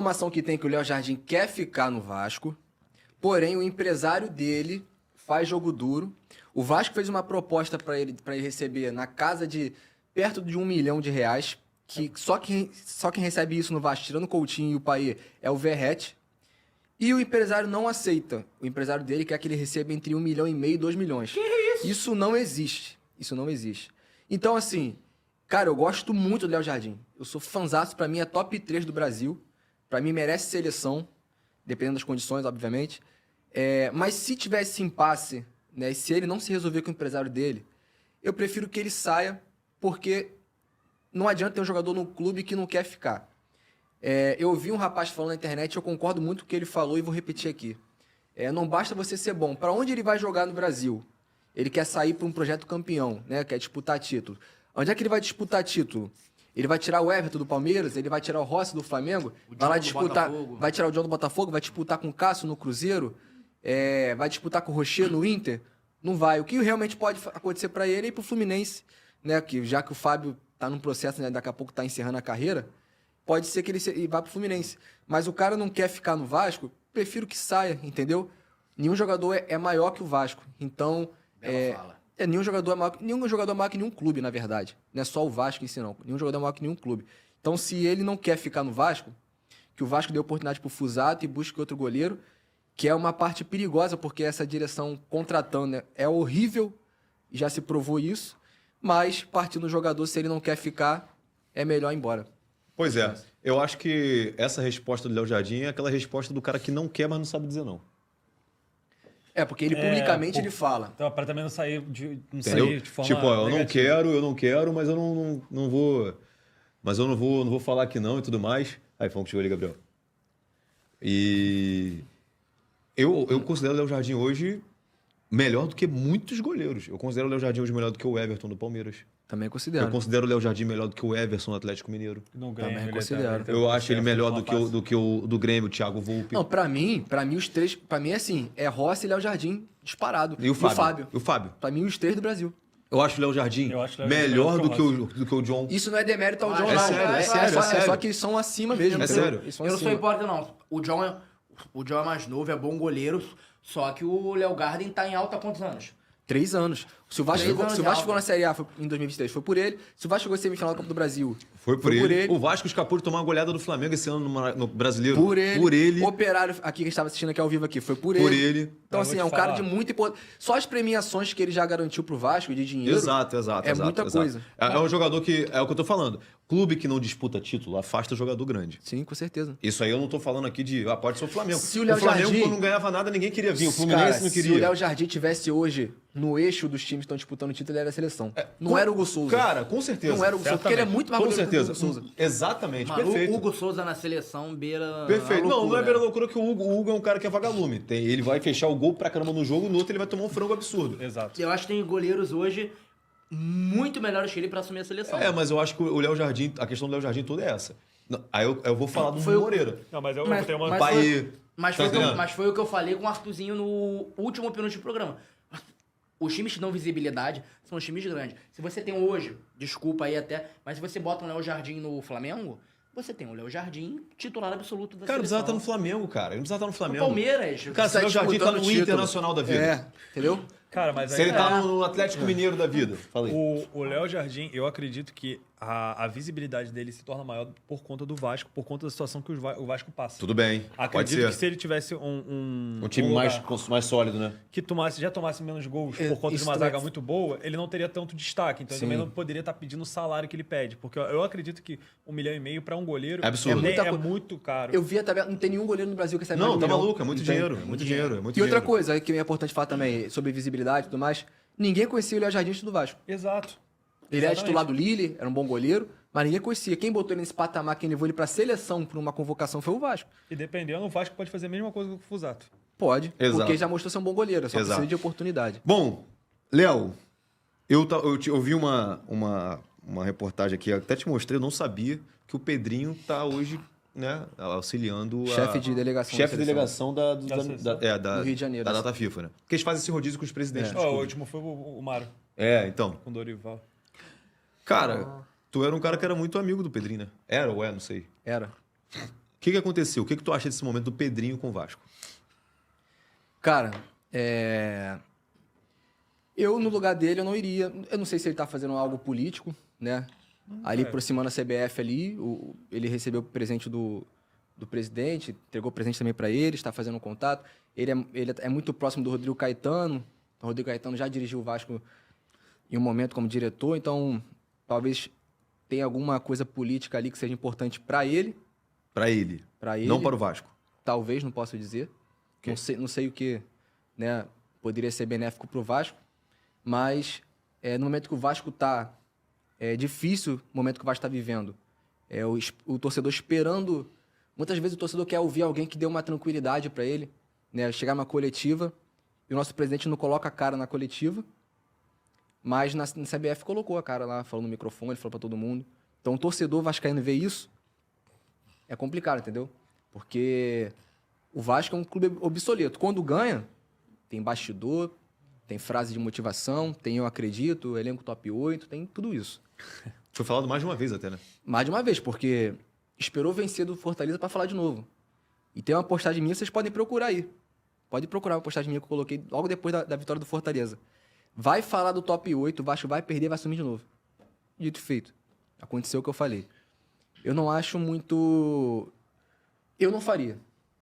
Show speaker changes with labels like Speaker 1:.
Speaker 1: Informação que tem que o Léo Jardim quer ficar no Vasco, porém o empresário dele faz jogo duro. O Vasco fez uma proposta para ele receber na casa de perto de R$ 1 milhão, que só quem recebe isso no Vasco, tirando o Coutinho e o Payet, é o Verratti. E o empresário não aceita. O empresário dele quer que ele receba entre 1,5 milhão e 2 milhões.
Speaker 2: Que isso?
Speaker 1: Isso não existe. Isso não existe. Então, assim, cara, eu gosto muito do Léo Jardim. Eu sou fanzaço, pra mim é top 3 do Brasil. Pra mim merece seleção, dependendo das condições, obviamente. Mas se tivesse impasse, né, e se ele não se resolver com o empresário dele, eu prefiro que ele saia, porque não adianta ter um jogador no clube que não quer ficar. Eu ouvi um rapaz falando na internet, eu concordo muito com o que ele falou e vou repetir aqui. Não basta você ser bom. Para onde ele vai jogar no Brasil? Ele quer sair para um projeto campeão, né? Quer disputar título. Onde é que ele vai disputar título? Ele vai tirar o Everton do Palmeiras? Ele vai tirar o Rossi do Flamengo? Vai lá disputar. Vai tirar o John do Botafogo? Vai disputar com o Cássio no Cruzeiro? Vai disputar com o Rocher no Inter? Não vai. O que realmente pode acontecer para ele é ir pro Fluminense, né? Que, já que o Fábio tá num processo, né? Daqui a pouco tá encerrando a carreira, pode ser que ele vá pro Fluminense. Mas o cara não quer ficar no Vasco, prefiro que saia, entendeu? Nenhum jogador é maior que o Vasco. Então, nenhum jogador é maior que nenhum clube, na verdade. Não é só o Vasco em si, não. Nenhum jogador é maior que nenhum clube. Então, se ele não quer ficar no Vasco, que o Vasco dê oportunidade pro Fusato e busque outro goleiro, que é uma parte perigosa, porque essa direção contratando, né, é horrível, já se provou isso, mas partindo do jogador, se ele não quer ficar, é melhor ir embora.
Speaker 3: Pois é, eu acho que essa resposta do Léo Jardim é aquela resposta do cara que não quer, mas não sabe dizer não.
Speaker 1: Porque ele publicamente ele fala.
Speaker 4: Então, para também não sair de forma
Speaker 3: tipo, ó, eu
Speaker 4: negativa.
Speaker 3: não quero, mas eu não vou. Mas eu não vou falar que não e tudo mais. Aí, falando que chegou ali, Gabriel. E eu considero o Léo Jardim hoje melhor do que muitos goleiros. Eu considero o Léo Jardim hoje melhor do que o Everton do Palmeiras.
Speaker 1: Também considero.
Speaker 3: Eu considero o Léo Jardim melhor do que o Everson do Atlético Mineiro.
Speaker 4: Não ganha,
Speaker 1: Também considero.
Speaker 3: Eu acho ele melhor do que o do Grêmio, o Thiago Volpi.
Speaker 1: Não, pra mim os três, pra mim é assim, é Rossi e Léo Jardim disparado.
Speaker 3: E o Fábio. E o Fábio.
Speaker 1: Pra mim os três do Brasil.
Speaker 3: Eu acho o Léo Jardim melhor do que o John.
Speaker 1: Isso não é demérito ao John, não.
Speaker 3: Sério.
Speaker 1: Só que eles são acima mesmo.
Speaker 3: É sério.
Speaker 2: Eu não sou hipócrita, não. O John é mais novo, é bom goleiro, só que o Léo Garden tá em alta há quantos anos?
Speaker 1: 3 anos. Se o Vasco ficou na Série A em 2023, foi por ele. Se o Vasco chegou a semifinal da Copa do Brasil,
Speaker 3: foi por ele. O Vasco escapou de tomar uma goleada do Flamengo esse ano no Brasileiro.
Speaker 1: Por ele. O Operário, aqui que a gente estava assistindo aqui ao vivo aqui, foi por ele. Então, assim, é um cara de muito importância. Só as premiações que ele já garantiu pro Vasco de dinheiro.
Speaker 3: Exato.
Speaker 1: Muita coisa.
Speaker 3: É um jogador que... É o que eu tô falando. Clube que não disputa título afasta jogador grande.
Speaker 1: Sim, com certeza.
Speaker 3: Isso aí eu não tô falando aqui de... pode ser o Flamengo.
Speaker 1: Se o Léo
Speaker 3: Flamengo,
Speaker 1: Jardim,
Speaker 3: quando não ganhava nada, ninguém queria vir. O Fluminense não queria.
Speaker 1: Se o Léo Jardim tivesse hoje no eixo dos times que estão disputando o título, ele era a seleção. Não era o Hugo Souza.
Speaker 3: Cara, com certeza.
Speaker 1: Não era o Hugo Souza, porque ele é muito mais goleiro que o Hugo Souza.
Speaker 3: Exatamente,
Speaker 2: Mano,
Speaker 3: perfeito.
Speaker 2: O Hugo Souza na seleção beira.
Speaker 3: Perfeito. Não é beira
Speaker 2: loucura.
Speaker 3: loucura que o Hugo é um cara que é vagalume. Ele vai fechar o gol pra caramba no jogo, no outro ele vai tomar um frango absurdo.
Speaker 4: Exato.
Speaker 2: Eu acho que tem goleiros hoje muito melhores que ele pra assumir a seleção.
Speaker 3: Mas eu acho que o Léo Jardim, a questão do Léo Jardim toda é essa. Aí eu vou falar do Moreira.
Speaker 4: Não, mas eu
Speaker 2: Mas-
Speaker 4: tenho uma...
Speaker 2: mas
Speaker 3: Pai.
Speaker 2: Mas foi o que eu falei com o Arthurzinho no último penúltimo programa. Os times que dão visibilidade são os times grandes. Se você tem hoje, desculpa aí até, mas se você bota um Léo Jardim no Flamengo, você tem o Léo Jardim titular absoluto da
Speaker 3: Cara, não precisava
Speaker 2: seleção.
Speaker 3: estar no Flamengo, cara. Ele não precisava estar no
Speaker 2: No
Speaker 3: Flamengo.
Speaker 2: Palmeiras.
Speaker 3: Cara, se o Léo Jardim tá no
Speaker 1: disputando
Speaker 3: Internacional da vida.
Speaker 1: Entendeu?
Speaker 4: Cara, mas
Speaker 3: Se
Speaker 4: aí...
Speaker 3: ele tá no Atlético Mineiro da vida. Fala aí.
Speaker 4: O Léo Jardim, eu acredito que a visibilidade dele se torna maior por conta do Vasco, por conta da situação que o Vasco passa.
Speaker 3: Tudo bem. Pode
Speaker 4: Acredito que
Speaker 3: ser.
Speaker 4: se ele tivesse um
Speaker 3: Um time
Speaker 4: lugar
Speaker 3: mais sólido, né?
Speaker 4: que já tomasse menos gols por conta de
Speaker 1: isso
Speaker 4: uma
Speaker 1: também-
Speaker 4: zaga muito boa, ele não teria tanto destaque. Então ele também não poderia estar pedindo o salário que ele pede. Porque eu acredito que 1,5 milhão para um goleiro
Speaker 3: É absurdo.
Speaker 4: é muito caro.
Speaker 1: Eu vi a tabela, não tem nenhum goleiro no Brasil que recebe
Speaker 3: Não,
Speaker 1: mais de
Speaker 3: tá
Speaker 1: 1 milhão.
Speaker 3: maluco. É muito
Speaker 1: Não tem.
Speaker 3: dinheiro. É muito dinheiro. É muito
Speaker 1: E outra
Speaker 3: dinheiro.
Speaker 1: coisa que é importante falar também sobre visibilidade e tudo mais, ninguém conhecia o Léo Jardim antes do Vasco.
Speaker 4: Exato.
Speaker 1: Ele era
Speaker 4: Exatamente.
Speaker 1: titular do Lille, era um bom goleiro, mas ninguém conhecia. Quem botou ele nesse patamar, quem levou ele pra seleção, pra uma convocação, foi o Vasco.
Speaker 4: E dependendo, o Vasco pode fazer a mesma coisa que o Fusato.
Speaker 1: Pode,
Speaker 3: Exato.
Speaker 1: porque já mostrou ser um bom goleiro, só
Speaker 3: Exato.
Speaker 1: precisa de oportunidade.
Speaker 3: Bom, Léo, eu vi uma reportagem aqui, até te mostrei, eu não sabia que o Pedrinho tá hoje, né, auxiliando
Speaker 1: Chefe de delegação
Speaker 3: chefe
Speaker 1: da
Speaker 3: de delegação
Speaker 1: Do Rio de Janeiro,
Speaker 3: da
Speaker 1: né?
Speaker 3: data FIFA, né? Porque eles fazem esse rodízio com os presidentes dos
Speaker 4: O
Speaker 3: clubes.
Speaker 4: último foi o Mário,
Speaker 3: Então.
Speaker 4: com o Dorival.
Speaker 3: Cara, tu era um cara que era muito amigo do Pedrinho, né? Era ou é, não sei.
Speaker 1: Era.
Speaker 3: que aconteceu? O que tu acha desse momento do Pedrinho com o Vasco?
Speaker 1: Cara, eu, no lugar dele, eu não iria. Eu não sei se ele tá fazendo algo político, né? Ali, aproximando a CBF ali, ele recebeu o presente do presidente, entregou o presente também para ele, está fazendo um contato. Ele é muito próximo do Rodrigo Caetano. Então, o Rodrigo Caetano já dirigiu o Vasco em um momento como diretor, então talvez tenha alguma coisa política ali que seja importante para ele.
Speaker 3: Para ele.
Speaker 1: Para ele.
Speaker 3: Não para o Vasco.
Speaker 1: Talvez, não posso dizer. Okay. Não sei o que, né, poderia ser benéfico para o Vasco, mas no momento que o Vasco está... É difícil o momento que o Vasco está vivendo. O torcedor esperando... Muitas vezes o torcedor quer ouvir alguém que dê uma tranquilidade para ele, né? Chegar numa coletiva e o nosso presidente não coloca a cara na coletiva, mas na CBF colocou a cara lá, falou no microfone, falou para todo mundo. Então o torcedor vascaíno ver isso é complicado, entendeu? Porque o Vasco é um clube obsoleto. Quando ganha, tem bastidor, tem frase de motivação, tem eu acredito, elenco top 8, tem tudo isso.
Speaker 3: Foi falado mais de uma vez até, né?
Speaker 1: Mais de uma vez, porque esperou vencer do Fortaleza para falar de novo. E tem uma postagem minha, vocês podem procurar aí. Pode procurar uma postagem minha que eu coloquei logo depois da vitória do Fortaleza. Vai falar do top 8, o Vasco vai perder, vai sumir de novo. Dito e feito. Aconteceu o que eu falei. Eu não acho muito... Eu não faria.